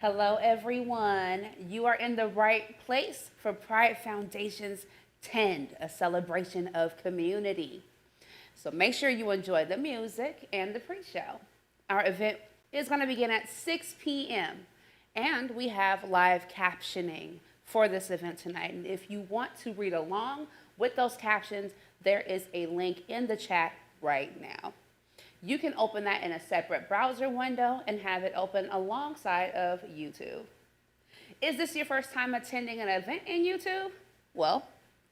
Hello, everyone. You are in the right place for Pride Foundation's Tend, a celebration of community. So make sure you enjoy the music and the pre show. Our event is going to begin at 6 p.m., and we have live captioning for this event tonight. And if you want to read along with those captions, there is a link in the chat right now. You can open that in a separate browser window and have it open alongside of YouTube. Is this your first time attending an event in YouTube? Well,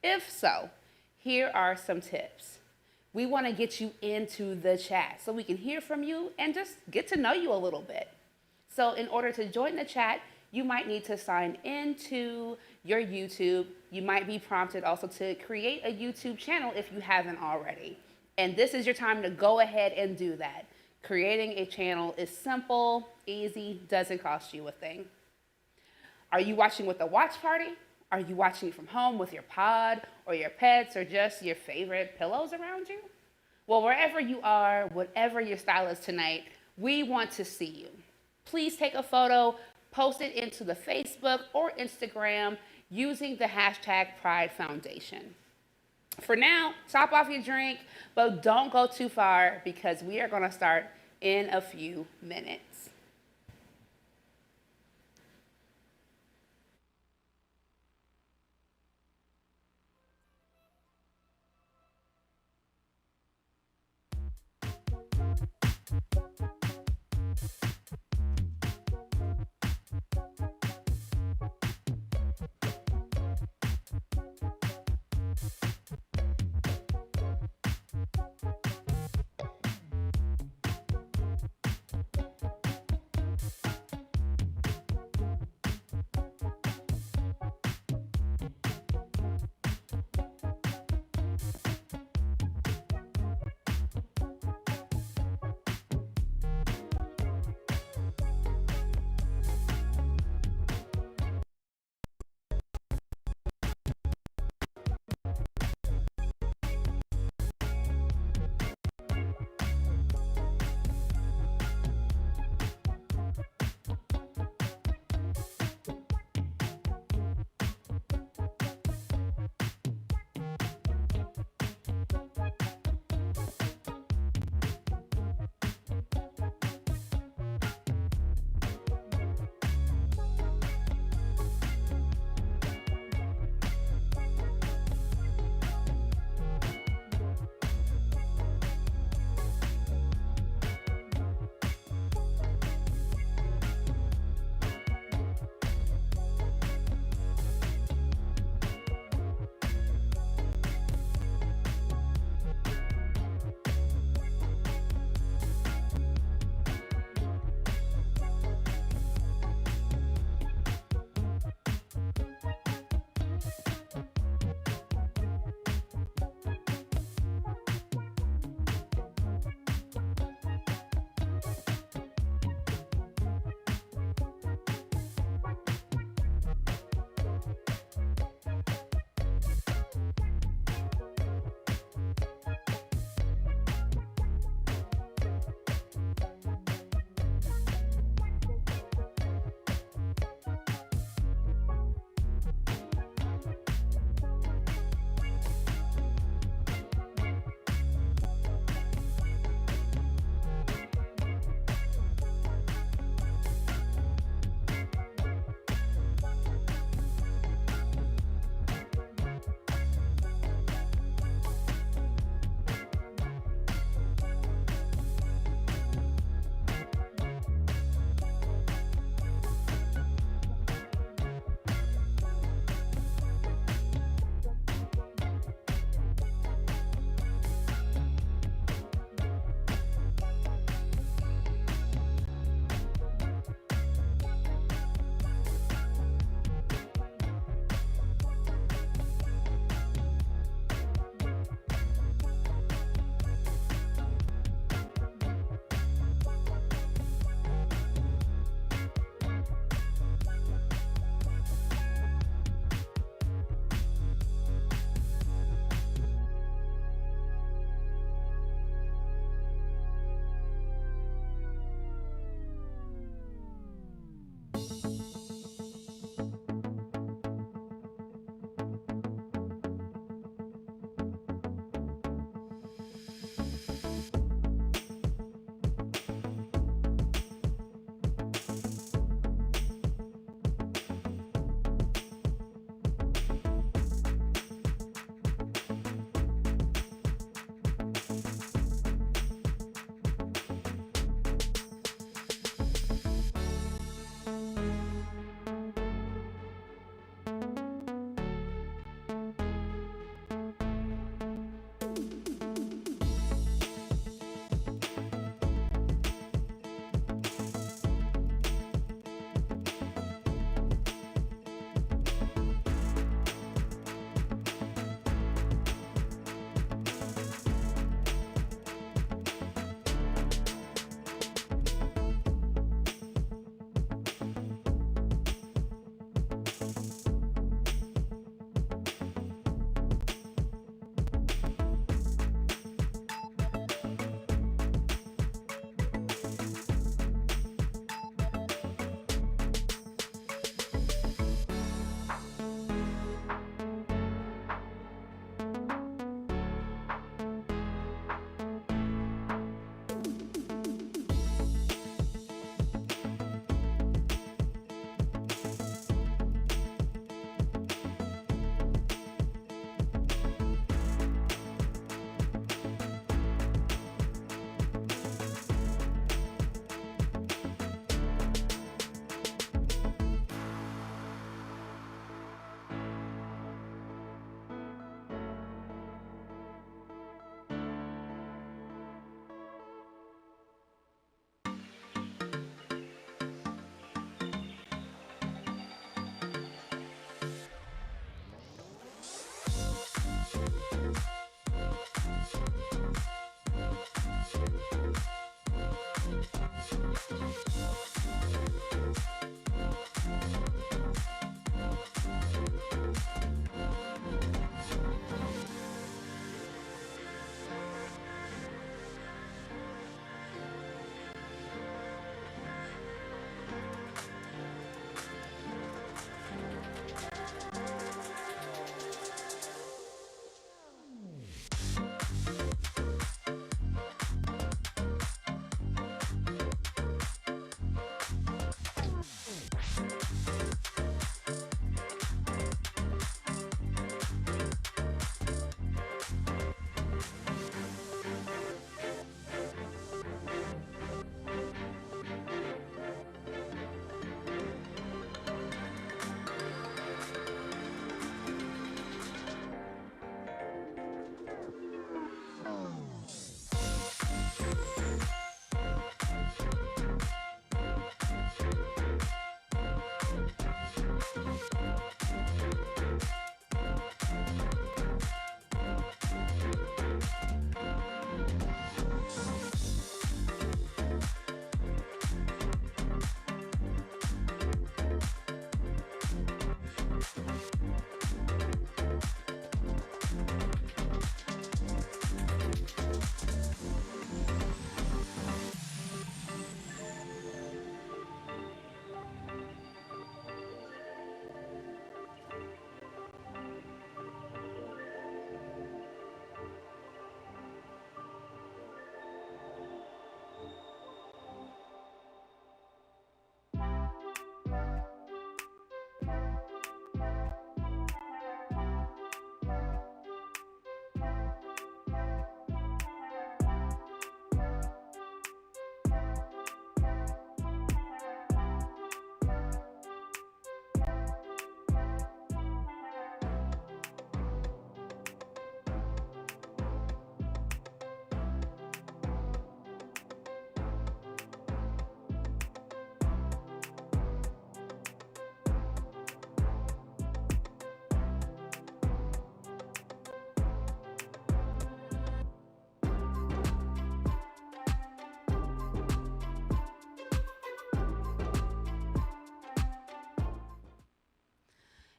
if so, here are some tips. We want to get you into the chat so we can hear from you and just get to know you a little bit. So in order to join the chat, you might need to sign into your YouTube. You might be prompted also to create a YouTube channel if you haven't already. And this is your time to go ahead and do that. Creating a channel is simple, easy, doesn't cost you a thing. Are you watching with a watch party? Are you watching from home with your pod or your pets or just your favorite pillows around you? Well, wherever you are, whatever your style is tonight, we want to see you. Please take a photo, post it into the Facebook or Instagram using the hashtag Pride Foundation. For now, top off your drink, but don't go too far because we are going to start in a few minutes.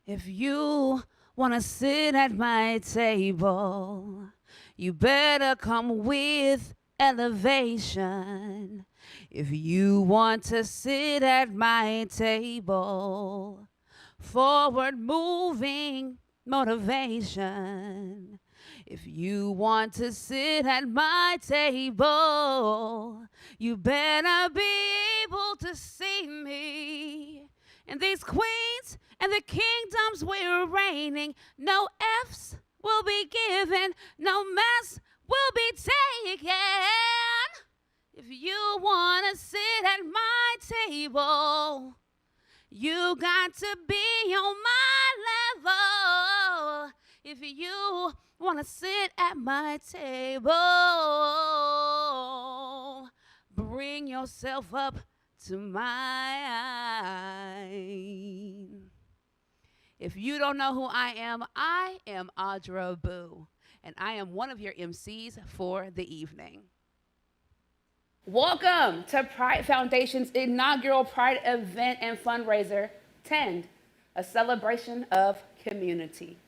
If you want to sit at my table, you better come with elevation. If you want to sit at my table, forward moving motivation. If you want to sit at my table, you better be able to see me. And these queens and the kingdoms we're reigning, no F's will be given, no mess will be taken. If you want to sit at my table, you got to be on my level. If you want to sit at my table, bring yourself up to mine. If you don't know who I am Adra Boo, and I am one of your MCs for the evening. Welcome to Pride Foundation's inaugural Pride event and fundraiser, Tend, a celebration of community.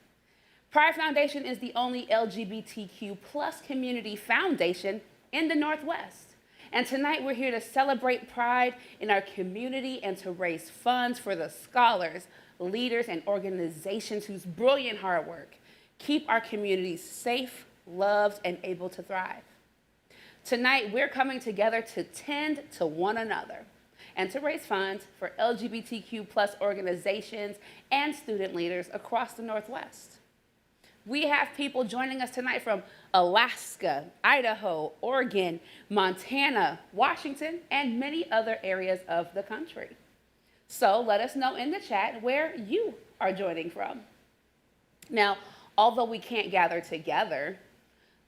Pride Foundation is the only LGBTQ plus community foundation in the Northwest. And tonight we're here to celebrate Pride in our community and to raise funds for the scholars, leaders, and organizations whose brilliant hard work keep our communities safe, loved, and able to thrive. Tonight, we're coming together to tend to one another and to raise funds for LGBTQ plus organizations and student leaders across the Northwest. We have people joining us tonight from Alaska, Idaho, Oregon, Montana, Washington, and many other areas of the country. So let us know in the chat where you are joining from. Now, although we can't gather together,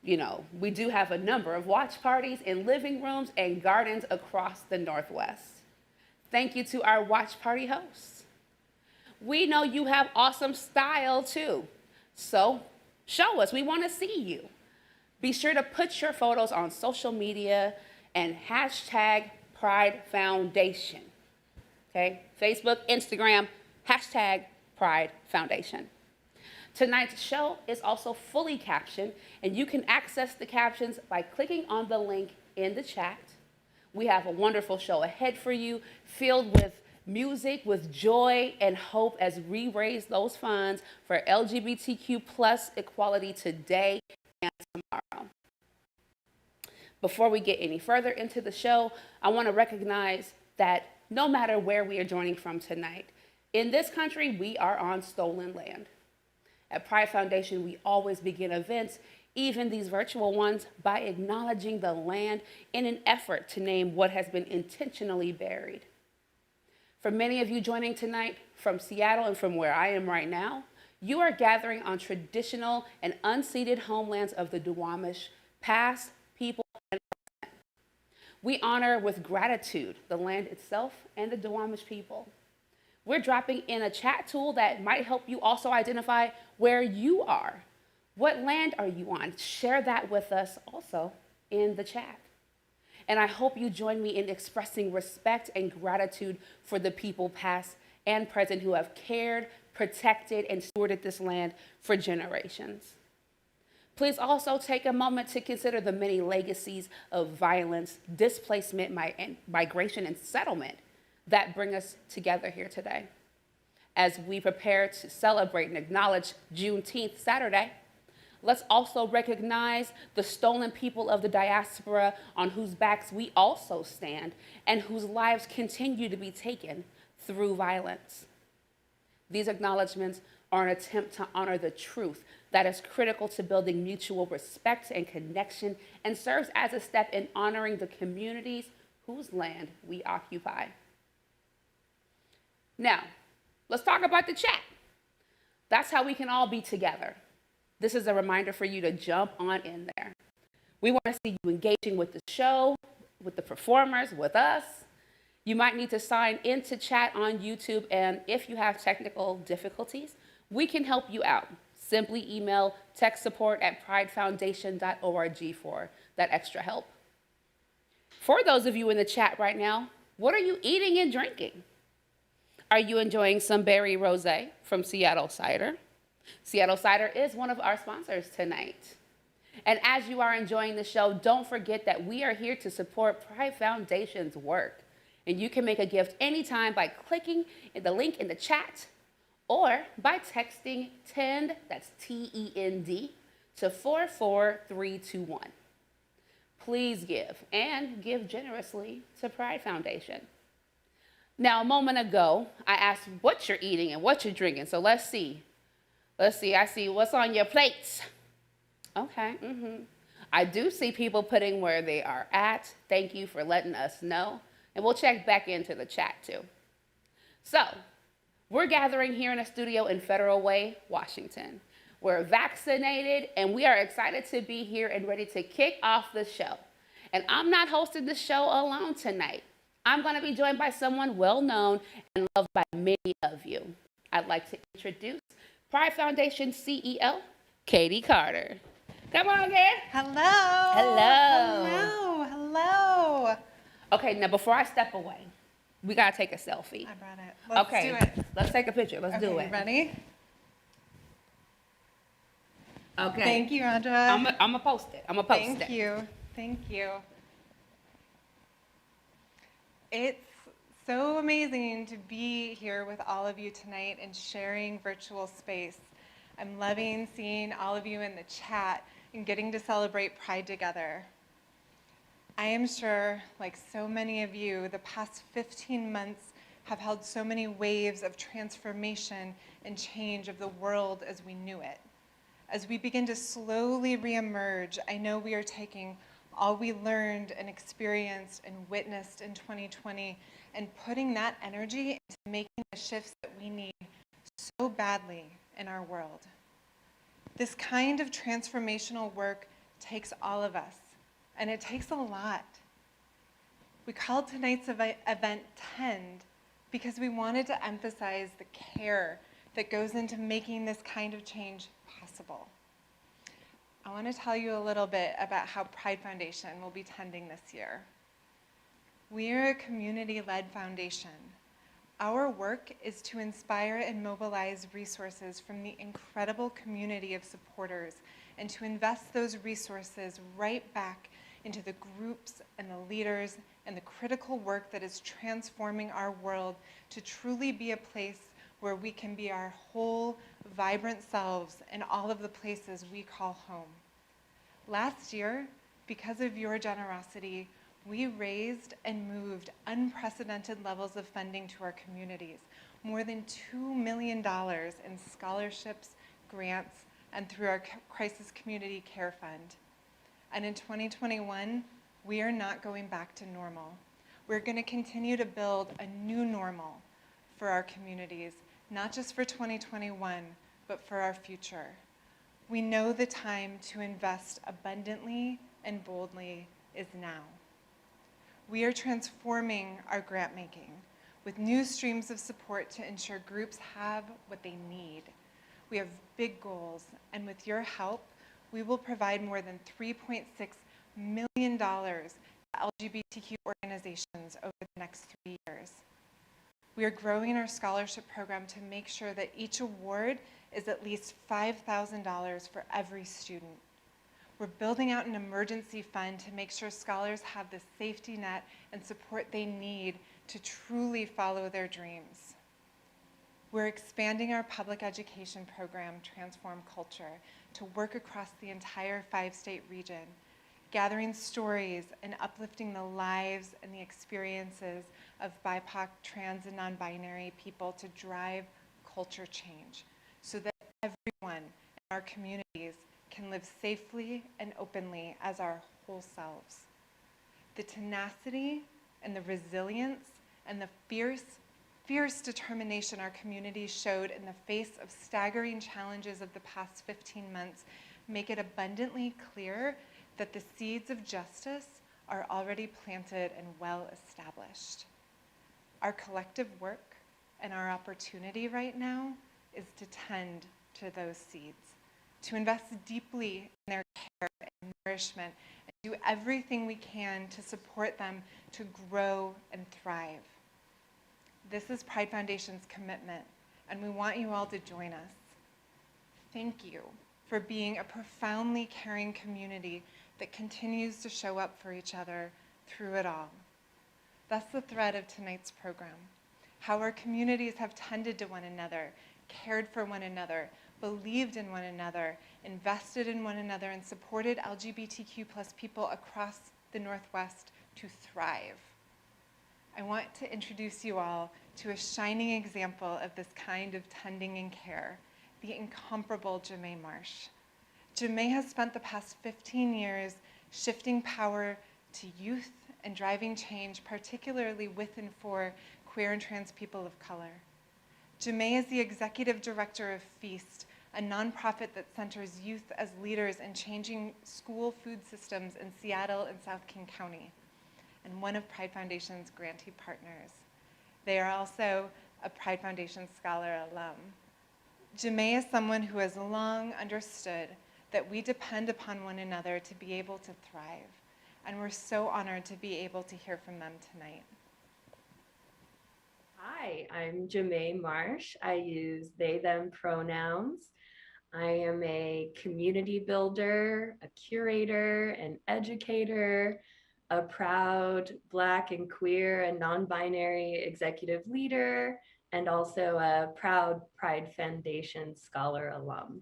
we do have a number of watch parties in living rooms and gardens across the Northwest. Thank you to our watch party hosts. We know you have awesome style too, so show us, we want to see you. Be sure to put your photos on social media and hashtag Pride Foundation. Okay, Facebook, Instagram, hashtag Pride Foundation. Tonight's show is also fully captioned, and you can access the captions by clicking on the link in the chat. We have a wonderful show ahead for you, filled with music, with joy and hope as we raise those funds for LGBTQ plus equality today and tomorrow. Before we get any further into the show, I want to recognize that no matter where we are joining from tonight, in this country, we are on stolen land. At Pride Foundation, we always begin events, even these virtual ones, by acknowledging the land in an effort to name what has been intentionally buried. For many of you joining tonight from Seattle and from where I am right now, you are gathering on traditional and unceded homelands of the Duwamish, past, people, and present. We honor with gratitude the land itself and the Duwamish people. We're dropping in a chat tool that might help you also identify where you are. What land are you on? Share that with us also in the chat. And I hope you join me in expressing respect and gratitude for the people past and present who have cared, protected, and stewarded this land for generations. Please also take a moment to consider the many legacies of violence, displacement, migration, and settlement that bring us together here today. As we prepare to celebrate and acknowledge Juneteenth Saturday, let's also recognize the stolen people of the diaspora on whose backs we also stand and whose lives continue to be taken through violence. These acknowledgements are an attempt to honor the truth that is critical to building mutual respect and connection and serves as a step in honoring the communities whose land we occupy. Now, let's talk about the chat. That's how we can all be together. This is a reminder for you to jump on in there. We want to see you engaging with the show, with the performers, with us. You might need to sign into chat on YouTube, and if you have technical difficulties, we can help you out. Simply email techsupport@pridefoundation.org for that extra help. For those of you in the chat right now, what are you eating and drinking? Are you enjoying some berry rosé from Seattle Cider? Seattle Cider is one of our sponsors tonight. And as you are enjoying the show, don't forget that we are here to support Pride Foundation's work. And you can make a gift anytime by clicking the link in the chat or by texting TEND, that's TEND, to 44321. Please give, and give generously to Pride Foundation. Now, a moment ago, I asked what you're eating and what you're drinking, so let's see. I see what's on your plates. Okay, I do see people putting where they are at. Thank you for letting us know, and we'll check back into the chat too. So, we're gathering here in a studio in Federal Way, Washington. We're vaccinated, and we are excited to be here and ready to kick off the show. And I'm not hosting the show alone tonight. I'm going to be joined by someone well-known and loved by many of you. I'd like to introduce Pride Foundation CEO, Katie Carter. Come on, again. Hello. Hello. Hello. Okay, now before I step away, we got to take a selfie. I brought it. Let's do it. Let's take a picture. Let's do it. Ready? Okay. Thank you, Adra. I'm going to post it. Thank you. It's so amazing to be here with all of you tonight and sharing virtual space. I'm loving seeing all of you in the chat and getting to celebrate Pride together. I am sure, like so many of you, the past 15 months have held so many waves of transformation and change of the world as we knew it. As we begin to slowly reemerge, I know we are taking all we learned and experienced and witnessed in 2020 and putting that energy into making the shifts that we need so badly in our world. This kind of transformational work takes all of us, and it takes a lot. We called tonight's event TEND because we wanted to emphasize the care that goes into making this kind of change possible. I want to tell you a little bit about how Pride Foundation will be tending this year. We are a community-led foundation. Our work is to inspire and mobilize resources from the incredible community of supporters and to invest those resources right back into the groups and the leaders and the critical work that is transforming our world to truly be a place where we can be our whole, vibrant selves in all of the places we call home. Last year, because of your generosity, we raised and moved unprecedented levels of funding to our communities, more than $2 million in scholarships, grants, and through our Crisis Community Care Fund. And in 2021, we are not going back to normal. We're going to continue to build a new normal for our communities, not just for 2021, but for our future. We know the time to invest abundantly and boldly is now. We are transforming our grant making with new streams of support to ensure groups have what they need. We have big goals, and with your help, we will provide more than $3.6 million to LGBTQ organizations over the next 3 years. We are growing our scholarship program to make sure that each award is at least $5,000 for every student. We're building out an emergency fund to make sure scholars have the safety net and support they need to truly follow their dreams. We're expanding our public education program, Transform Culture, to work across the entire 5-state region, gathering stories and uplifting the lives and the experiences of BIPOC, trans, and non-binary people to drive culture change so that everyone in our communities can live safely and openly as our whole selves. The tenacity and the resilience and the fierce determination our community showed in the face of staggering challenges of the past 15 months make it abundantly clear that the seeds of justice are already planted and well established. Our collective work and our opportunity right now is to tend to those seeds, to invest deeply in their care and nourishment, and do everything we can to support them to grow and thrive. This is Pride Foundation's commitment, and we want you all to join us. Thank you for being a profoundly caring community that continues to show up for each other through it all. That's the thread of tonight's program, how our communities have tended to one another, cared for one another, believed in one another, invested in one another, and supported LGBTQ+ people across the Northwest to thrive. I want to introduce you all to a shining example of this kind of tending and care, the incomparable Jamae Marsh. Jamae has spent the past 15 years shifting power to youth and driving change, particularly with and for queer and trans people of color. Jamae is the executive director of Feast, a nonprofit that centers youth as leaders in changing school food systems in Seattle and South King County, and one of Pride Foundation's grantee partners. They are also a Pride Foundation Scholar alum. Jamae is someone who has long understood that we depend upon one another to be able to thrive, and we're so honored to be able to hear from them tonight. Hi, I'm Jamae Marsh. I use they, them pronouns. I am a community builder, a curator, an educator, a proud Black and queer and non-binary executive leader, and also a proud Pride Foundation Scholar alum.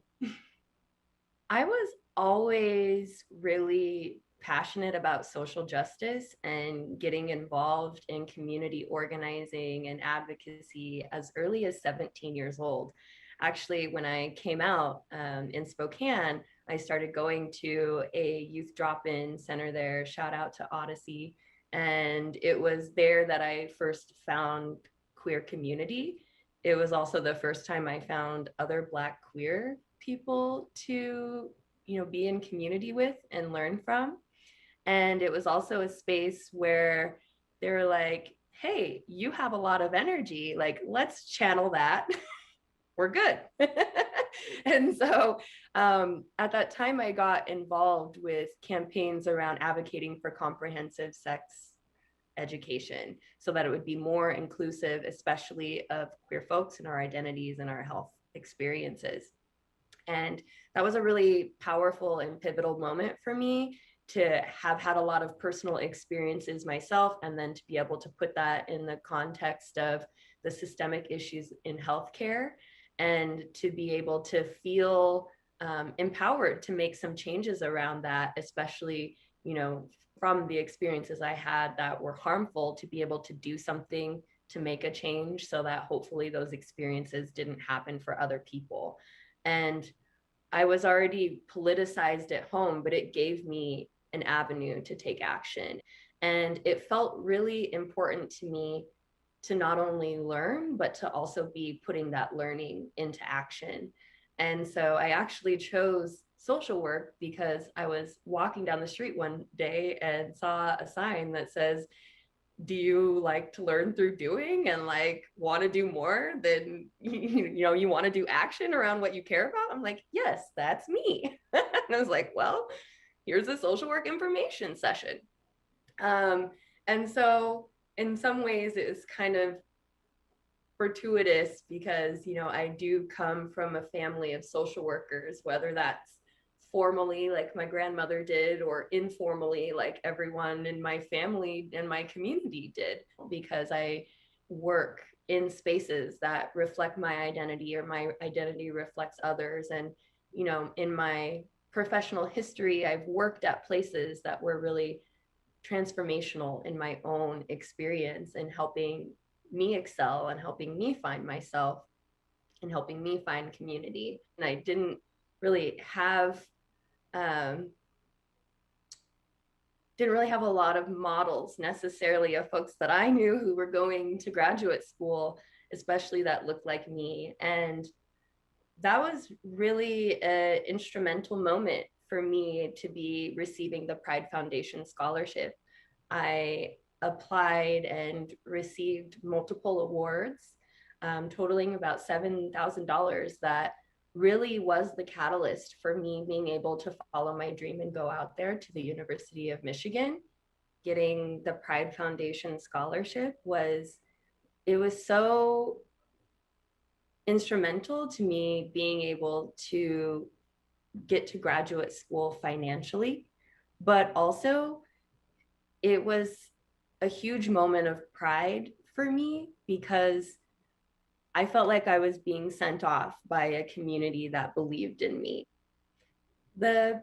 I was always really passionate about social justice and getting involved in community organizing and advocacy as early as 17 years old. Actually, when I came out in Spokane, I started going to a youth drop-in center there, shout out to Odyssey. And it was there that I first found queer community. It was also the first time I found other Black queer people to, be in community with and learn from. And it was also a space where they were like, hey, you have a lot of energy, like let's channel that. We're good. And so at that time I got involved with campaigns around advocating for comprehensive sex education so that it would be more inclusive, especially of queer folks and our identities and our health experiences. And that was a really powerful and pivotal moment for me to have had a lot of personal experiences myself, and then to be able to put that in the context of the systemic issues in healthcare, and to be able to feel empowered to make some changes around that, especially, from the experiences I had that were harmful, to be able to do something to make a change so that hopefully those experiences didn't happen for other people. And I was already politicized at home, but it gave me an avenue to take action. And it felt really important to me to not only learn, but to also be putting that learning into action. And so I actually chose social work because I was walking down the street one day and saw a sign that says, do you like to learn through doing and like want to do more than you want to do action around what you care about? I'm like, yes, that's me. And I was like, well, here's a social work information session. And so in some ways it was kind of fortuitous because I do come from a family of social workers, whether that's formally like my grandmother did or informally like everyone in my family and my community did, because I work in spaces that reflect my identity or my identity reflects others. And in my professional history, I've worked at places that were really transformational in my own experience and helping me excel and helping me find myself and helping me find community. And I didn't really have a lot of models necessarily of folks that I knew who were going to graduate school, especially that looked like me. And that was really an instrumental moment for me to be receiving the Pride Foundation scholarship. I applied and received multiple awards, totaling about $7,000, that really was the catalyst for me being able to follow my dream and go out there to the University of Michigan. Getting the Pride Foundation scholarship was it was so instrumental to me being able to get to graduate school financially, but also it was a huge moment of pride for me because I felt like I was being sent off by a community that believed in me. The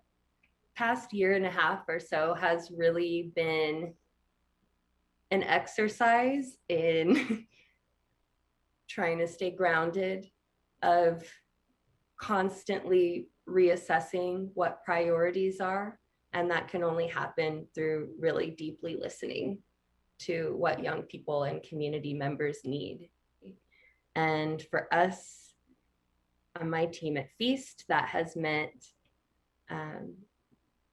past year and a half or so has really been an exercise in trying to stay grounded, of constantly reassessing what priorities are. And that can only happen through really deeply listening to what young people and community members need. And for us on my team at Feast, that has meant um,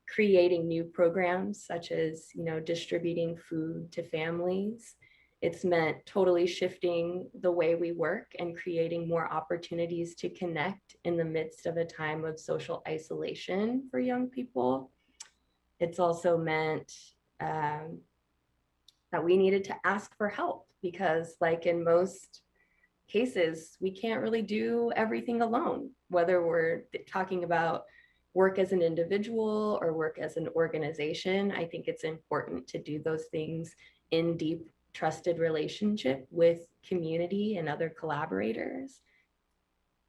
creating new programs such as, distributing food to families. It's meant totally shifting the way we work and creating more opportunities to connect in the midst of a time of social isolation for young people. It's also meant that we needed to ask for help because, like in most cases, we can't really do everything alone, whether we're talking about work as an individual or work as an organization. I think it's important to do those things in deep, trusted relationship with community and other collaborators.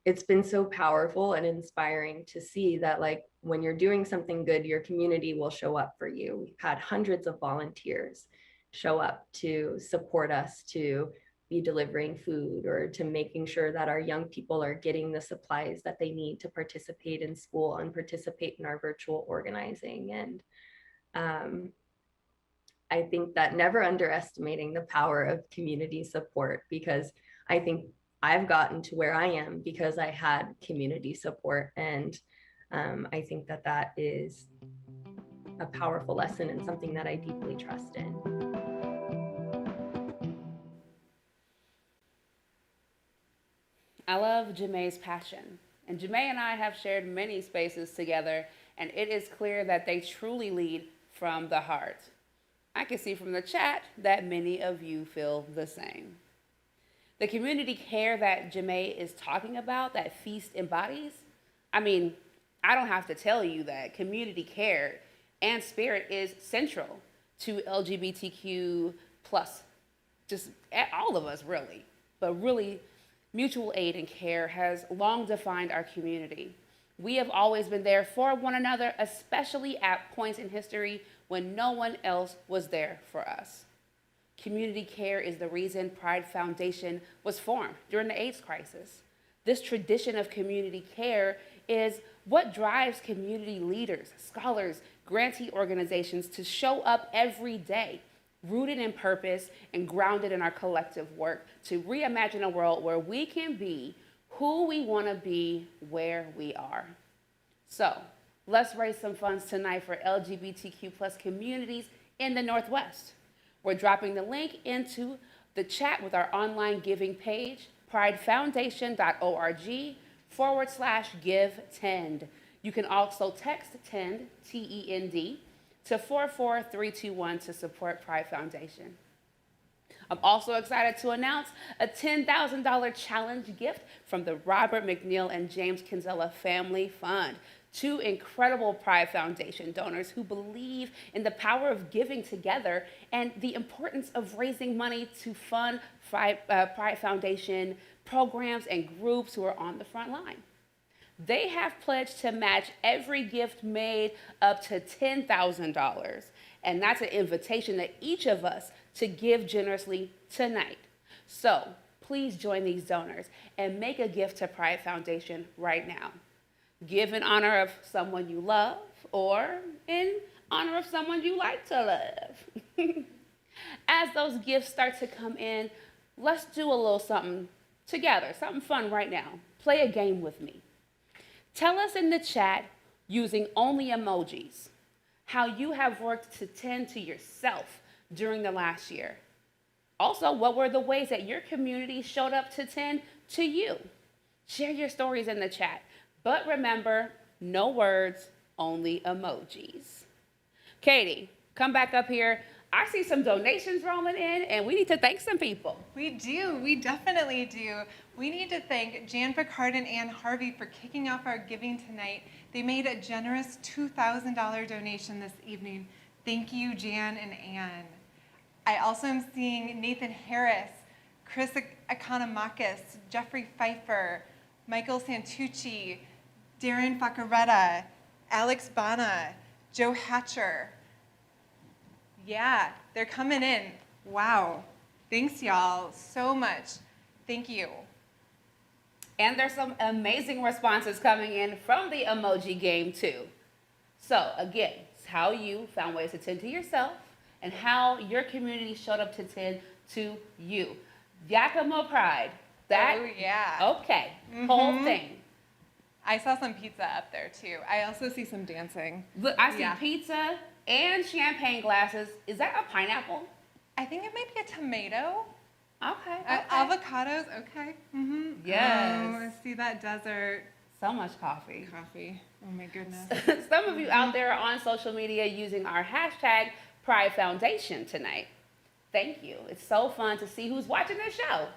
It's been so powerful and inspiring to see that, like, when you're doing something good, your community will show up for you. We've had hundreds of volunteers show up to support us, to be delivering food or to making sure that our young people are getting the supplies that they need to participate in school and participate in our virtual organizing. And I think that never underestimating the power of community support, because I think I've gotten to where I am because I had community support. And I think that that is a powerful lesson and something that I deeply trust in. I love Jemai's passion. And Jemai and I have shared many spaces together, and it is clear that they truly lead from the heart. I can see from the chat that many of you feel the same. The community care that Jemai is talking about, that Feast embodies, I mean, I don't have to tell you that community care and spirit is central to LGBTQ plus, just all of us really, but really mutual aid and care has long defined our community. We have always been there for one another, especially at points in history when no one else was there for us. Community care is the reason Pride Foundation was formed during the AIDS crisis. This tradition of community care is what drives community leaders, scholars, grantee organizations to show up every day, rooted in purpose and grounded in our collective work to reimagine a world where we can be who we want to be where we are. So let's raise some funds tonight for LGBTQ plus communities in the Northwest. We're dropping the link into the chat with our online giving page, pridefoundation.org/give-tend. You can also text TEND, TEND, to 44321 to support Pride Foundation. I'm also excited to announce a $10,000 challenge gift from the Robert McNeil and James Kinsella Family Fund, two incredible Pride Foundation donors who believe in the power of giving together and the importance of raising money to fund Pride Foundation programs and groups who are on the front line. They have pledged to match every gift made up to $10,000. And that's an invitation to each of us to give generously tonight. So please join these donors and make a gift to Pride Foundation right now. Give in honor of someone you love or in honor of someone you like to love. As those gifts start to come in, let's do a little something together, something fun right now. Play a game with me. Tell us in the chat, using only emojis, how you have worked to tend to yourself during the last year. Also, what were the ways that your community showed up to tend to you? Share your stories in the chat. But remember, no words, only emojis. Katie, come back up here. I see some donations rolling in, and we need to thank some people. We do. We definitely do. We need to thank Jan Picard and Ann Harvey for kicking off our giving tonight. They made a generous $2,000 donation this evening. Thank you, Jan and Ann. I also am seeing Nathan Harris, Chris Economakis, Jeffrey Pfeiffer, Michael Santucci, Darren Facaretta, Alex Bana, Joe Hatcher. Yeah, they're coming in. Wow. Thanks, y'all, so much. Thank you. And there's some amazing responses coming in from the emoji game, too. So, again, it's how you found ways to tend to yourself and how your community showed up to tend to you. Yakima Pride. That, oh, yeah. Okay, whole thing. I saw some pizza up there, too. I also see some dancing. Look, I see pizza and champagne glasses. Is that a pineapple? I think it might be a tomato. Okay. Avocados, okay. Yes. Oh, I see that desert. So much coffee. Coffee. Oh my goodness. Some of you out there are on social media using our hashtag Pride Foundation tonight. Thank you. It's so fun to see who's watching this show.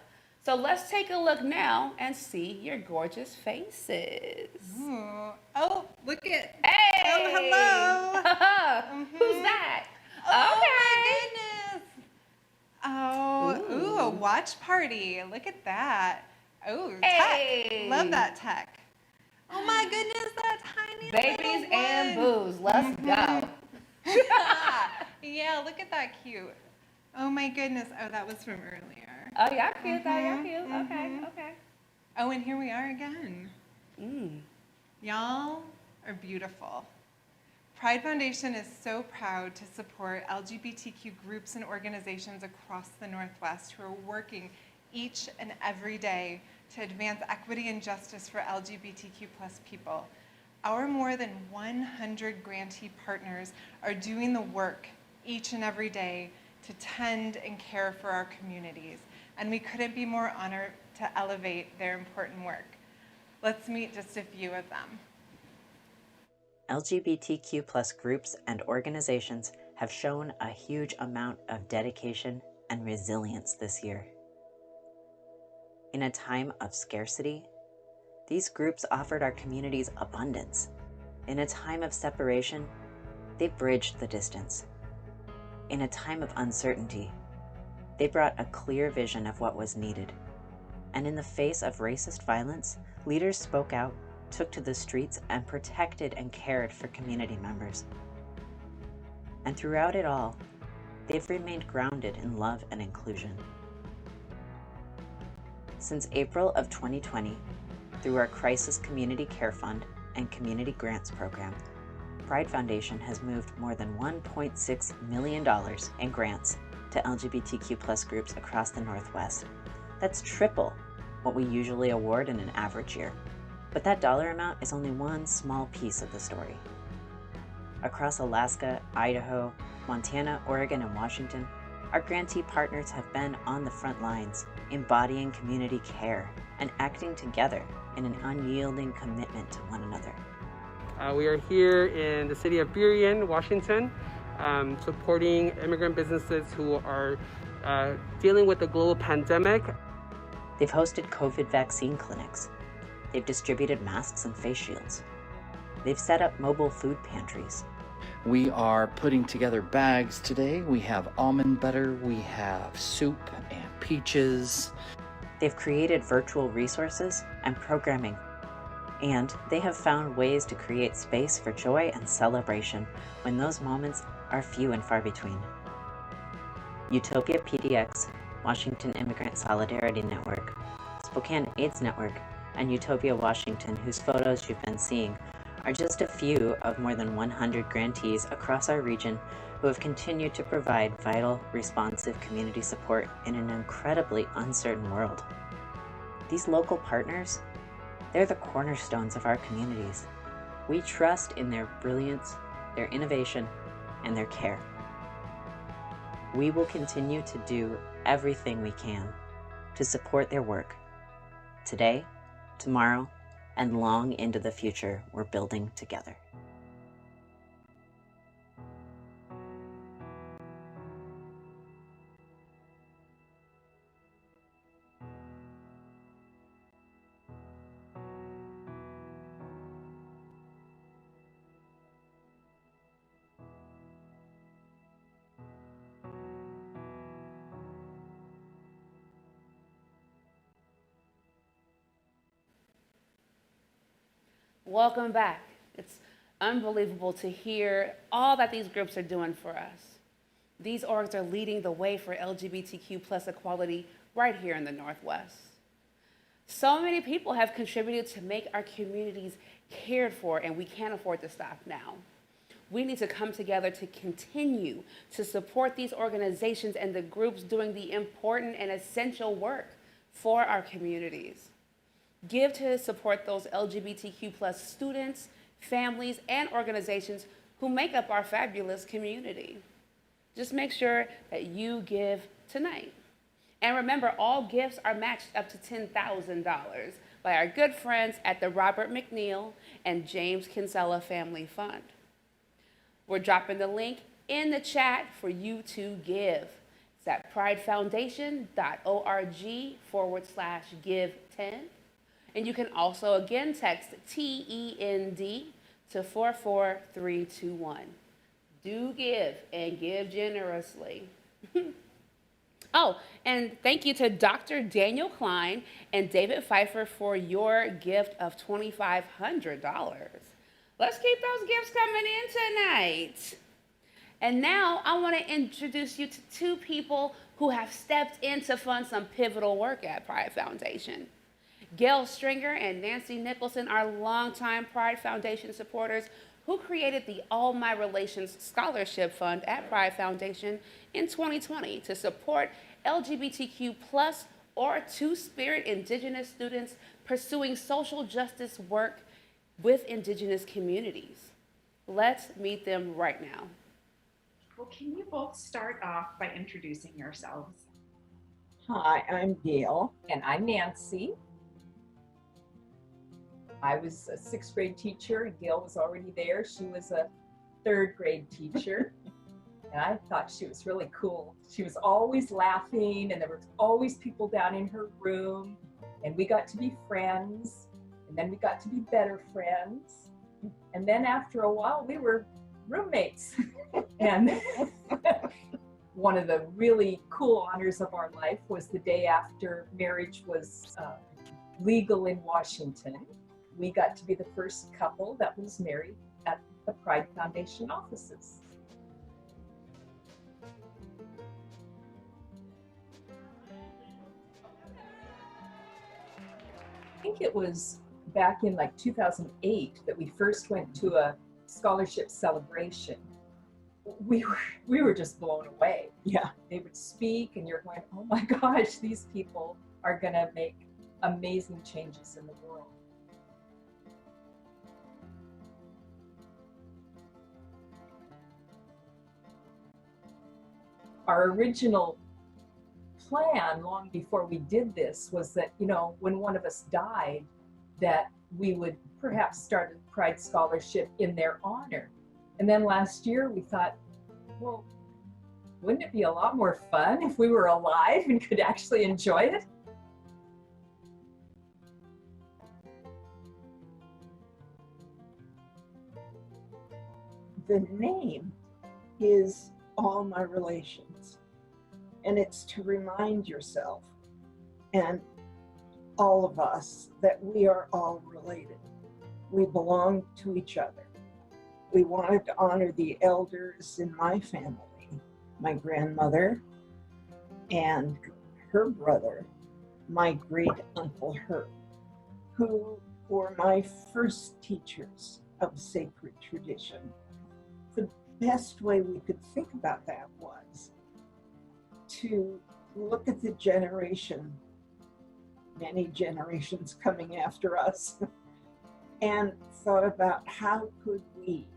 So let's take a look now and see your gorgeous faces. Ooh. Oh, look at. Hey! Oh, hello. Who's that? Oh Okay. my goodness. Oh, ooh, a watch party. Look at that. Oh, Hey. tech. Love that tech. Oh my goodness, that tiny Babies little and one. booze. Let's go. Yeah, look at that cute. Oh my goodness. Oh, that was from earlier. Oh, y'all cute though. Y'all cute. Okay. Oh, and here we are again. Mm. Y'all are beautiful. Pride Foundation is so proud to support LGBTQ groups and organizations across the Northwest who are working each and every day to advance equity and justice for LGBTQ plus people. Our more than 100 grantee partners are doing the work each and every day to tend and care for our communities, and we couldn't be more honored to elevate their important work. Let's meet just a few of them. LGBTQ plus groups and organizations have shown a huge amount of dedication and resilience this year. In a time of scarcity, these groups offered our communities abundance. In a time of separation, they bridged the distance. In a time of uncertainty, they brought a clear vision of what was needed. And in the face of racist violence, leaders spoke out, took to the streets, and protected and cared for community members. And throughout it all, they've remained grounded in love and inclusion. Since April of 2020, through our Crisis Community Care Fund and Community Grants Program, Pride Foundation has moved more than $1.6 million in grants to LGBTQ plus groups across the Northwest. That's triple what we usually award in an average year. But that dollar amount is only one small piece of the story. Across Alaska, Idaho, Montana, Oregon, and Washington, our grantee partners have been on the front lines, embodying community care and acting together in an unyielding commitment to one another. We are here in the city of Burien, Washington, supporting immigrant businesses who are dealing with the global pandemic. They've hosted COVID vaccine clinics. They've distributed masks and face shields. They've set up mobile food pantries. We are putting together bags today. We have almond butter, we have soup and peaches. They've created virtual resources and programming. And they have found ways to create space for joy and celebration when those moments are few and far between. Utopia PDX, Washington Immigrant Solidarity Network, Spokane AIDS Network, and Utopia Washington, whose photos you've been seeing, are just a few of more than 100 grantees across our region who have continued to provide vital, responsive community support in an incredibly uncertain world. These local partners, they're the cornerstones of our communities. We trust in their brilliance, their innovation, and their care. We will continue to do everything we can to support their work. Today, tomorrow, and long into the future we're building together. welcome back. It's unbelievable to hear all that these groups are doing for us. These orgs are leading the way for LGBTQ plus equality right here in the Northwest. So many people have contributed to make our communities cared for, and we can't afford to stop now. We need to come together to continue to support these organizations and the groups doing the important and essential work for our communities. Give to support those LGBTQ plus students, families, and organizations who make up our fabulous community. Just make sure that you give tonight. And remember, all gifts are matched up to $10,000 by our good friends at the Robert McNeil and James Kinsella Family Fund. We're dropping the link in the chat for you to give. It's at pridefoundation.org/give10. And you can also again text TEND to 44321. Do give and give generously. Oh, and thank you to Dr. Daniel Klein and David Pfeiffer for your gift of $2,500. Let's keep those gifts coming in tonight. And now I want to introduce you to two people who have stepped in to fund some pivotal work at Pride Foundation. Gail Stringer and Nancy Nicholson are longtime Pride Foundation supporters who created the All My Relations Scholarship Fund at Pride Foundation in 2020 to support LGBTQ plus or Two-Spirit Indigenous students pursuing social justice work with Indigenous communities. Let's meet them right now. Well, can you both start off by introducing yourselves? Hi, I'm Gail. And I'm Nancy. I was a 6th grade teacher, and Gail was already there. She was a 3rd grade teacher, and I thought she was really cool. She was always laughing, and there were always people down in her room, and we got to be friends, and then we got to be better friends, and then after a while, we were roommates. And one of the really cool honors of our life was the day after marriage was legal in Washington. We got to be the first couple that was married at the Pride Foundation offices. I think it was back in like 2008 that we first went to a scholarship celebration. We were just blown away. Yeah. They would speak and you're going, oh my gosh, these people are gonna make amazing changes in the world. Our original plan long before we did this was that, you know, when one of us died, that we would perhaps start a Pride Scholarship in their honor. And then last year we thought, well, wouldn't it be a lot more fun if we were alive and could actually enjoy it? The name is All My Relations, and it's to remind yourself and all of us that we are all related. We belong to each other. We wanted to honor the elders in my family, my grandmother and her brother, my great uncle Herb, who were my first teachers of sacred tradition. The best way we could think about that was to look at the generation, many generations coming after us, and thought about how could we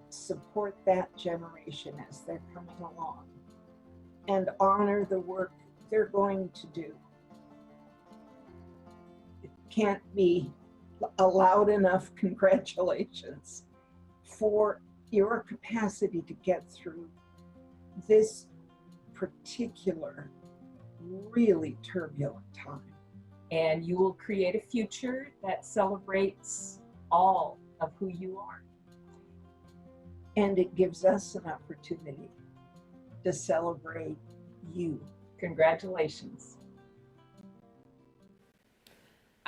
support that generation as they're coming along and honor the work they're going to do. It can't be a loud enough congratulations for your capacity to get through this particular really turbulent time. And you will create a future that celebrates all of who you are. And it gives us an opportunity to celebrate you. Congratulations.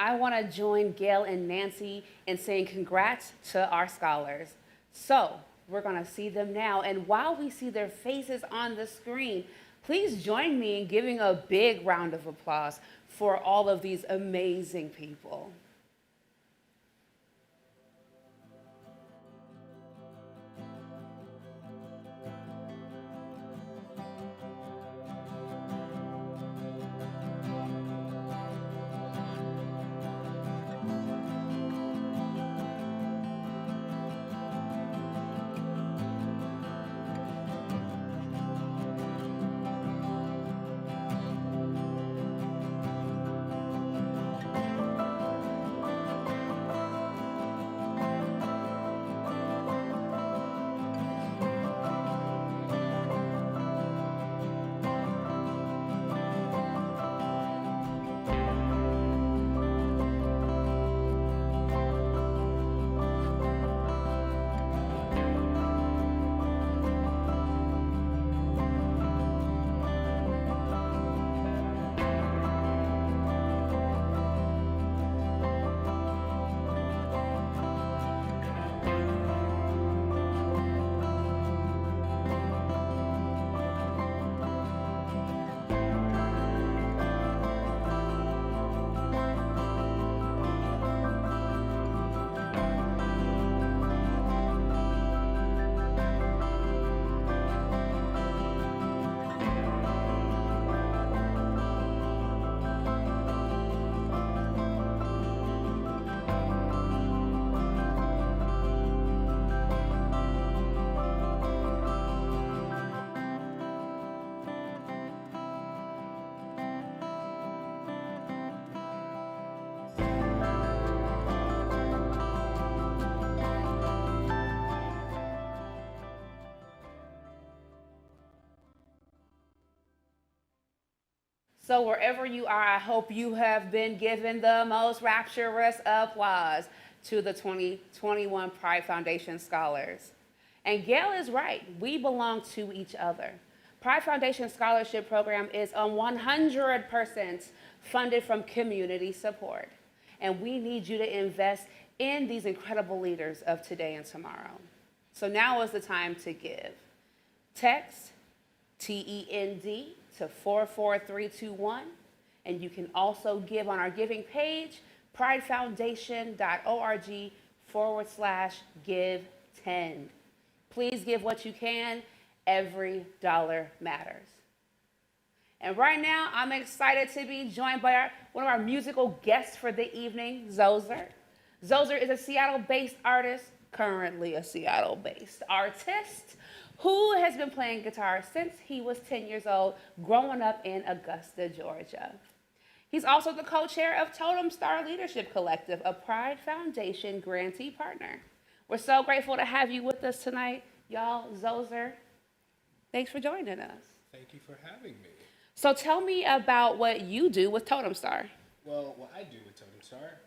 I want to join Gail and Nancy in saying congrats to our scholars. So we're going to see them now. And while we see their faces on the screen, please join me in giving a big round of applause for all of these amazing people. So wherever you are, I hope you have been given the most rapturous applause to the 2021 Pride Foundation Scholars. And Gail is right, we belong to each other. Pride Foundation Scholarship Program is 100% funded from community support. And we need you to invest in these incredible leaders of today and tomorrow. So now is the time to give. Text TEND to 44321, and you can also give on our giving page, pridefoundation.org/give10. Please give what you can. Every dollar matters. And right now, I'm excited to be joined by one of our musical guests for the evening, Zoser. Zoser is a Seattle-based artist, currently a Seattle-based artist, who has been playing guitar since he was 10 years old, growing up in Augusta, Georgia. He's also the co-chair of Totem Star Leadership Collective, a Pride Foundation grantee partner. We're so grateful to have you with us tonight, y'all. Zoser, thanks for joining us. Thank you for having me. So tell me about what you do with Totem Star. Well, what I do with Totem Star,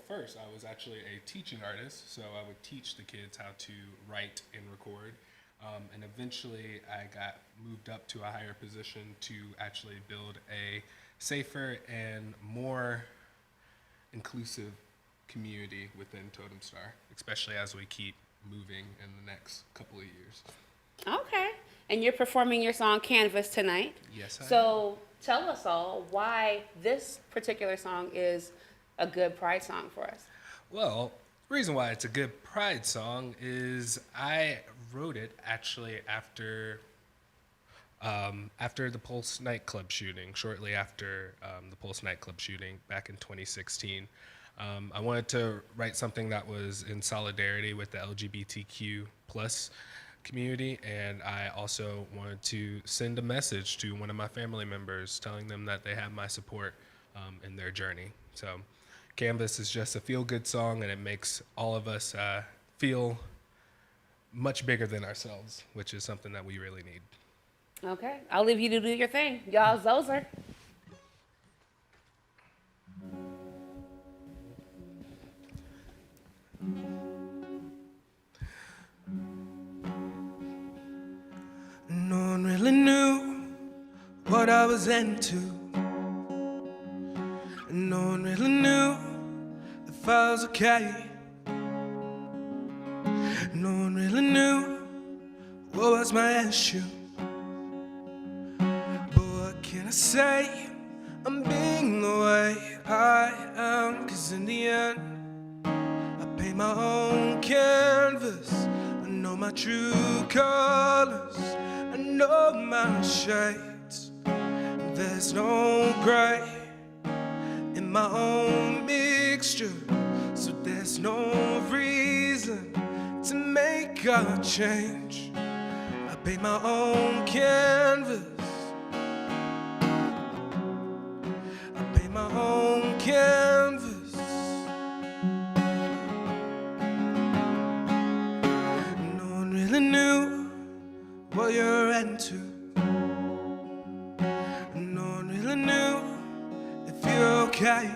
first I was actually a teaching artist, so I would teach the kids how to write and record. And eventually I got moved up to a higher position to actually build a safer and more inclusive community within Totem Star, especially as we keep moving in the next couple of years. Okay. And you're performing your song Canvas tonight. Yes, I am. So tell us all why this particular song is a good Pride song for us. Well, the reason why it's a good Pride song is I wrote it actually after the Pulse nightclub shooting, shortly after the Pulse nightclub shooting back in 2016. I wanted to write something that was in solidarity with the LGBTQ plus community, and I also wanted to send a message to one of my family members telling them that they have my support in their journey. So Canvas is just a feel-good song, and it makes all of us feel much bigger than ourselves, which is something that we really need. Okay, I'll leave you to do your thing. Y'all, Zoser. No one really knew what I was into. No one really knew if I was okay. No one really knew what was my issue. But what can I say? I'm being the way I am, 'cause in the end I paint my own canvas. I know my true colors, I know my shades. There's no gray in my own mixture, so there's no reason to make a change. I paint my own canvas, I paint my own canvas. No one really knew what you're into. No one really knew if you're okay.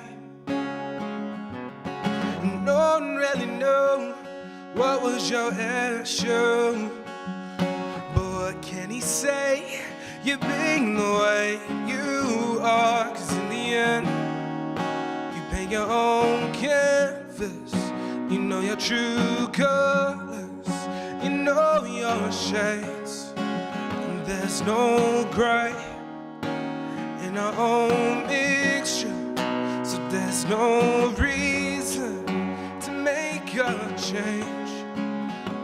No one really knew what was your issue. But what can he say? You're being the way you are, 'cause in the end you paint your own canvas. You know your true colors, you know your shades. And there's no gray in our own mixture, so there's no reason to make a change.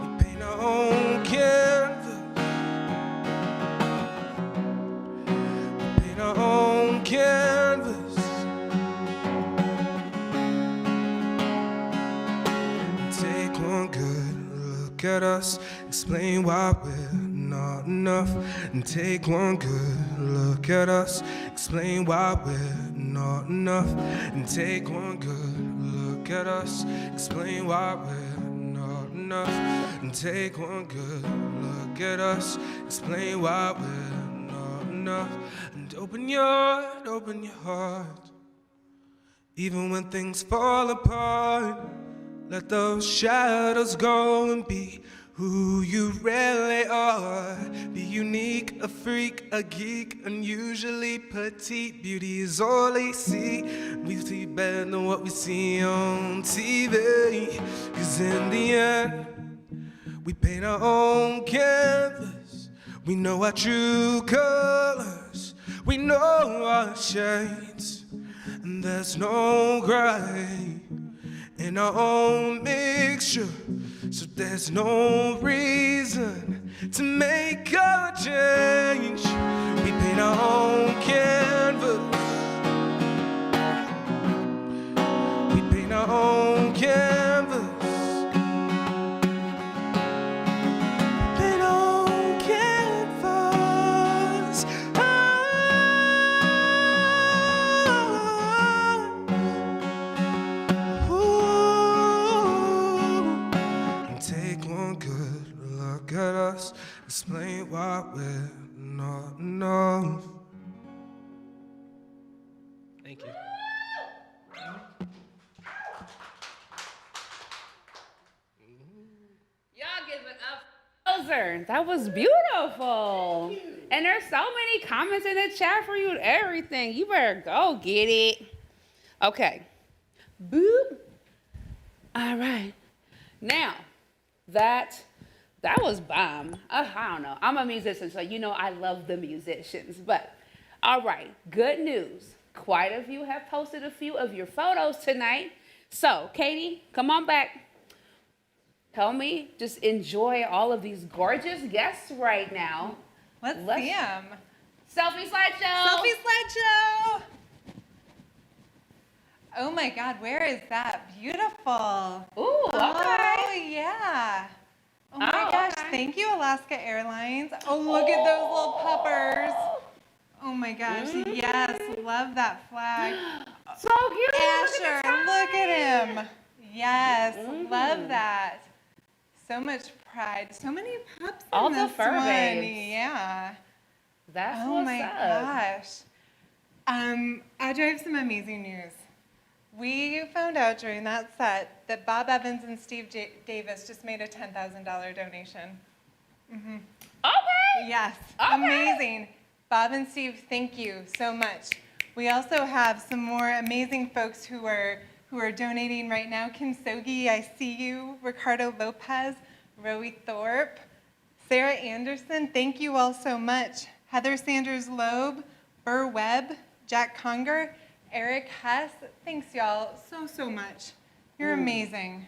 We paint our own canvas, we paint our own canvas. Take one good look at us, explain why we're not enough. And take one good look at us, explain why we're not enough. And take one good look at us, explain why we're not enough. And take one good look at us, explain why we're not enough. And open your heart, even when things fall apart. Let those shadows go and be who you really are. Be unique, a freak, a geek, unusually petite. Beauty is all they see. We see better than what we see on TV. 'Cause in the end, we paint our own canvas. We know our true colors, we know our shades. And there's no gray in our own mixture, so there's no reason to make a change. We paint our own canvas, we paint our own canvas, paint our own canvas. Take one good look at us, explain why we're not enough. Thank you. Y'all give it up. Closer. That was beautiful. And there's so many comments in the chat for you and everything. You better go get it. Okay. Boop. All right. Now, that was bomb. I don't know. I'm a musician, so you know I love the musicians. But, all right, good news. Quite a few have posted a few of your photos tonight. So, Katie, come on back. Tell me, just enjoy all of these gorgeous guests right now. Let's see them. Selfie slideshow. Selfie slideshow. Oh my God, where is that? Beautiful. Ooh, okay. Oh, yeah. Oh my gosh, okay. Thank you, Alaska Airlines. Oh, look at those little puppers. Oh my gosh, yes, love that flag. So cute. Asher, look at him. Yes, love that. So much pride. So many pups in All the this fur one. babes. Yeah. That's Oh what's my up. gosh. Adra, I have some amazing news. We found out during that set that Bob Evans and Steve Davis just made a $10,000 donation. Okay. Yes, Okay. amazing. Bob and Steve, thank you so much. We also have some more amazing folks who are donating right now. Kim Sogi, I see you. Ricardo Lopez, Roe Thorpe, Sarah Anderson, thank you all so much. Heather Sanders Loeb, Burr Webb, Jack Conger, Eric Hess, thanks y'all so much. You're amazing.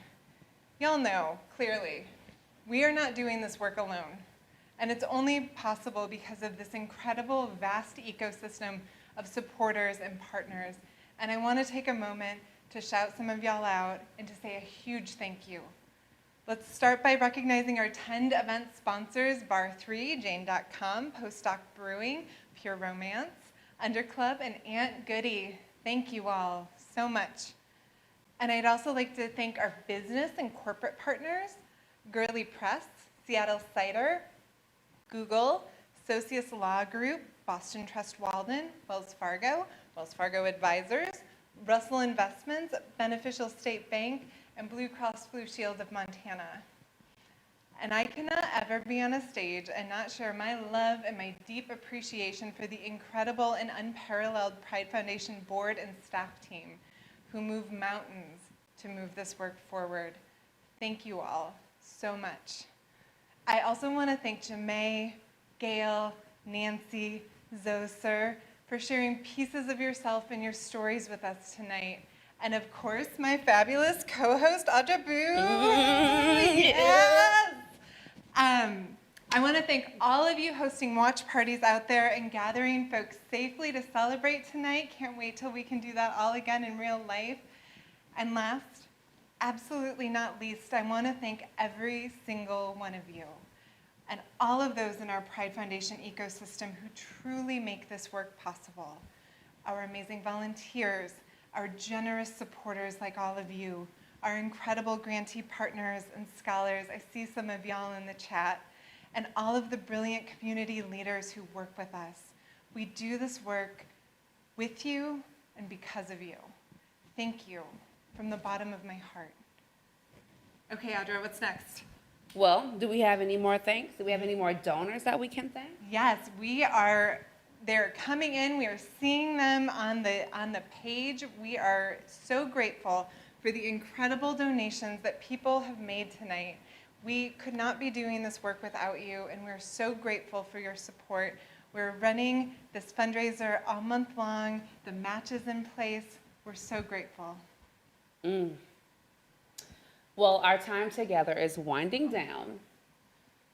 Y'all know, clearly, we are not doing this work alone. And it's only possible because of this incredible, vast ecosystem of supporters and partners. And I want to take a moment to shout some of y'all out and to say a huge thank you. Let's start by recognizing our 10 event sponsors, Bar 3, Jane.com, Postdoc Brewing, Pure Romance, Underclub, and Aunt Goody. Thank you all so much. And I'd also like to thank our business and corporate partners, Gurley Press, Seattle Cider, Google, Socius Law Group, Boston Trust Walden, Wells Fargo Advisors, Russell Investments, Beneficial State Bank, and Blue Cross Blue Shield of Montana. And I cannot ever be on a stage and not share my love and my deep appreciation for the incredible and unparalleled Pride Foundation board and staff team who move mountains to move this work forward. Thank you all so much. I also want to thank Jamae, Gail, Nancy, Zoser for sharing pieces of yourself and your stories with us tonight. And of course, my fabulous co-host, Adra Boo. Yes! I want to thank all of you hosting watch parties out there and gathering folks safely to celebrate tonight. Can't wait till we can do that all again in real life. And last, absolutely not least, I want to thank every single one of you and all of those in our Pride Foundation ecosystem who truly make this work possible. Our amazing volunteers, our generous supporters like all of you, our incredible grantee partners and scholars, I see some of y'all in the chat, and all of the brilliant community leaders who work with us. We do this work with you and because of you. Thank you from the bottom of my heart. Okay, Adra, what's next? Well, do we have any more thanks? Do we have any more donors that we can thank? Yes, they're coming in. We are seeing them on the page. We are so grateful for the incredible donations that people have made tonight. We could not be doing this work without you, and we're so grateful for your support. We're running this fundraiser all month long. The match is in place. We're so grateful. Well, our time together is winding down.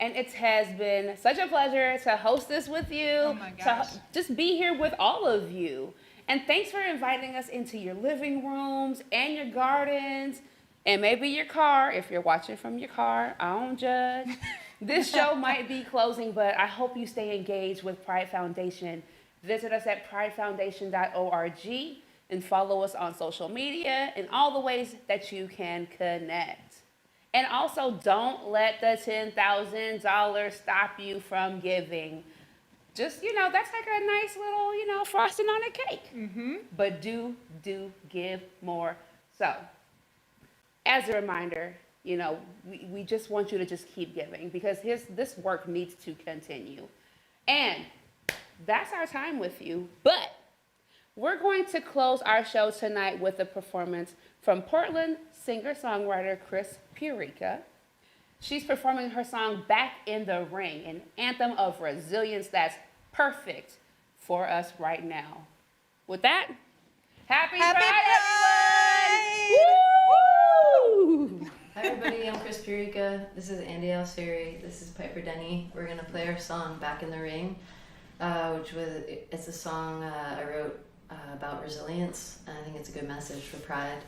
And it has been such a pleasure to host this with you, Oh my gosh. to just be here with all of you. And thanks for inviting us into your living rooms and your gardens and maybe your car. If you're watching from your car, I don't judge. This show might be closing, but I hope you stay engaged with Pride Foundation. Visit us at pridefoundation.org and follow us on social media and all the ways that you can connect. And also, don't let the $10,000 stop you from giving. Just, that's like a nice little, frosting on a cake. But do give more. So, as a reminder, we just want you to just keep giving because this work needs to continue. And that's our time with you. But we're going to close our show tonight with a performance from Portland singer-songwriter Chris Purica. She's performing her song Back in the Ring, an anthem of resilience that's perfect for us right now. With that, happy Pride, everyone! Woo! Hi everybody, I'm Chris Purica. This is Andy Alseri. This is Piper Denny. We're gonna play our song Back in the Ring, it's a song I wrote about resilience, and I think it's a good message for Pride.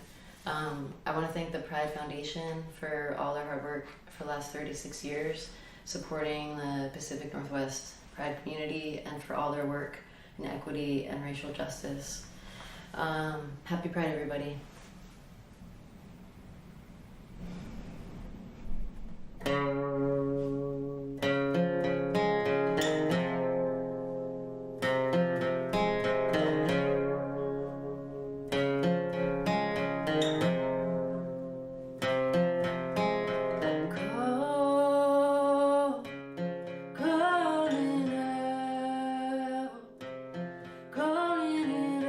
I want to thank the Pride Foundation for all their hard work for the last 36 years, supporting the Pacific Northwest Pride community, and for all their work in equity and racial justice. Happy Pride, everybody. Calling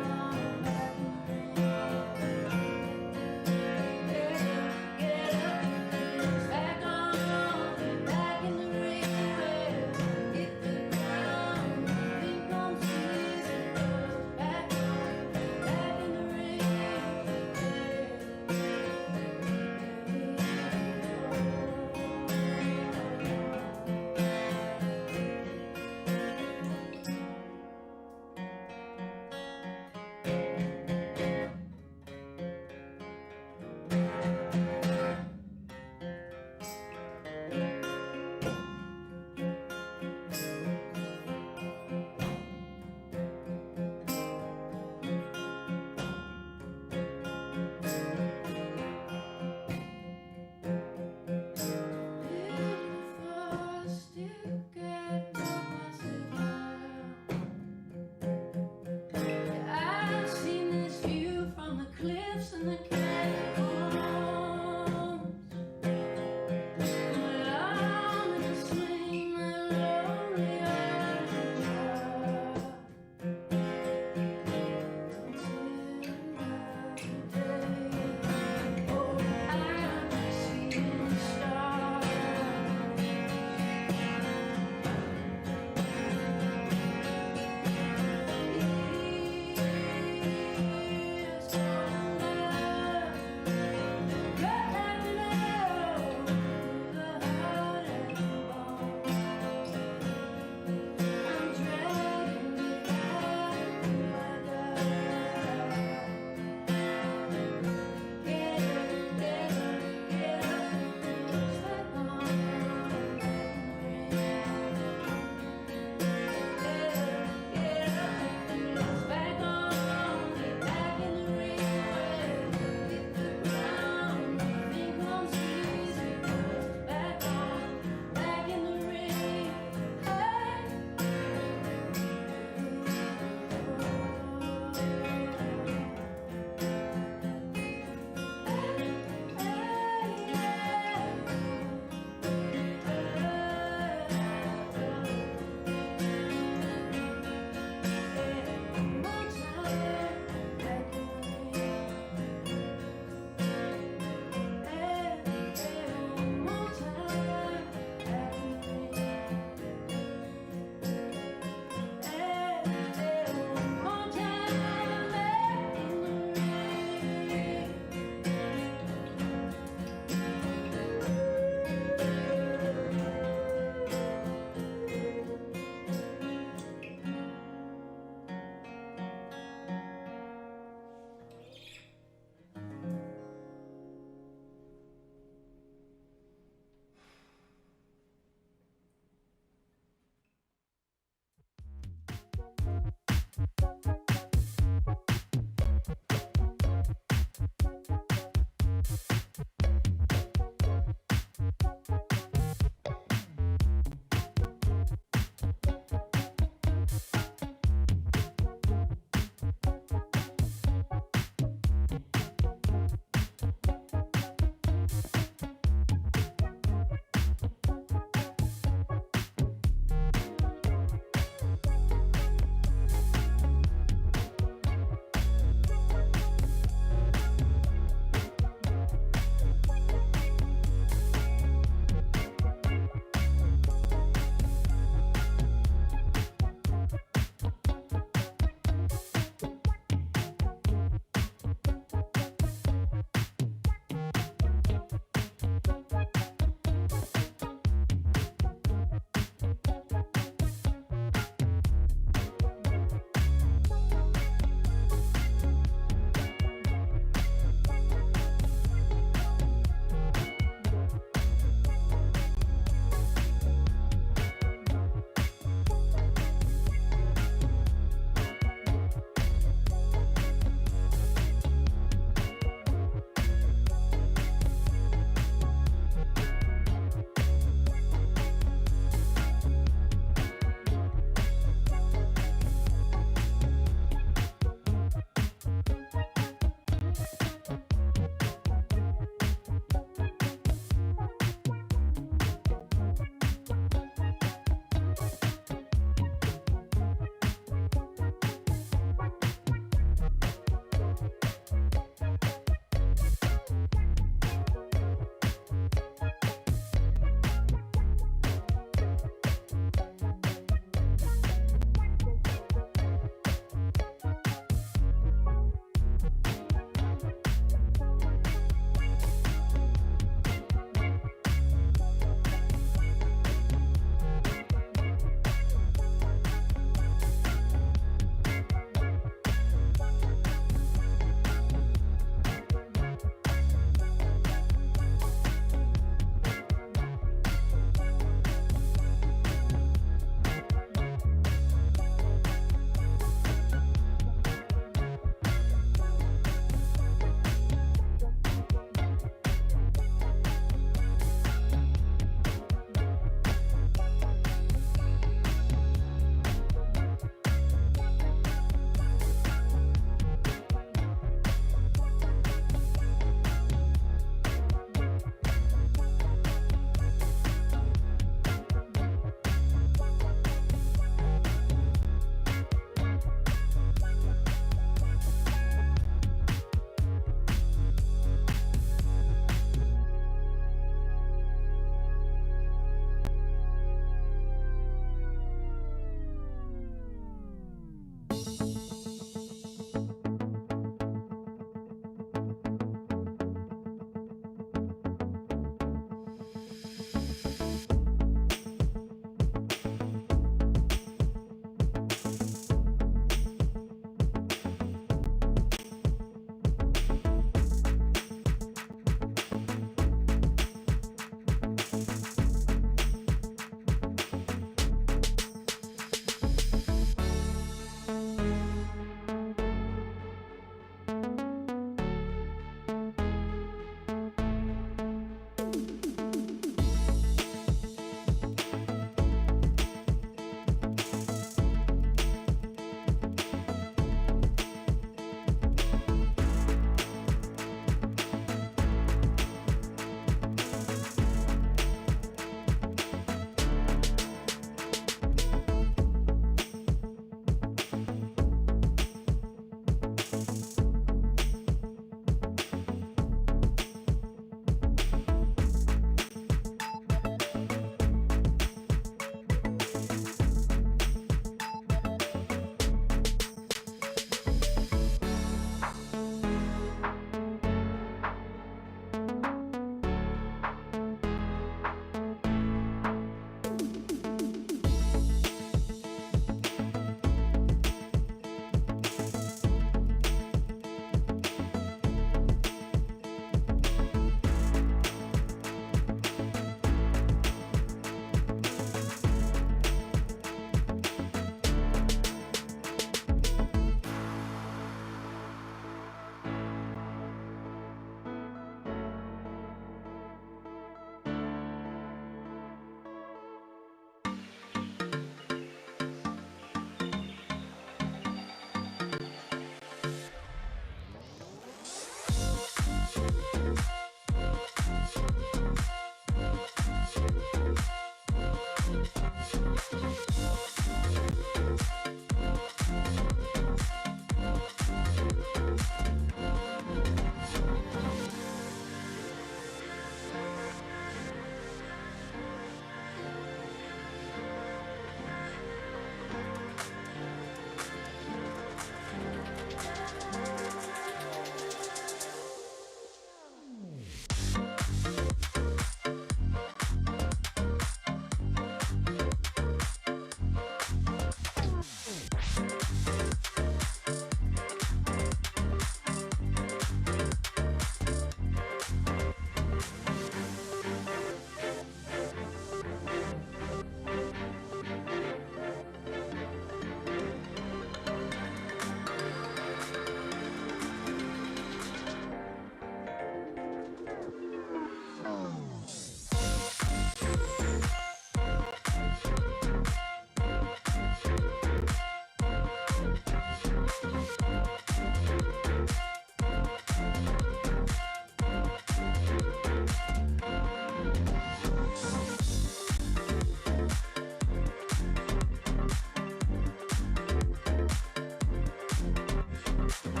you.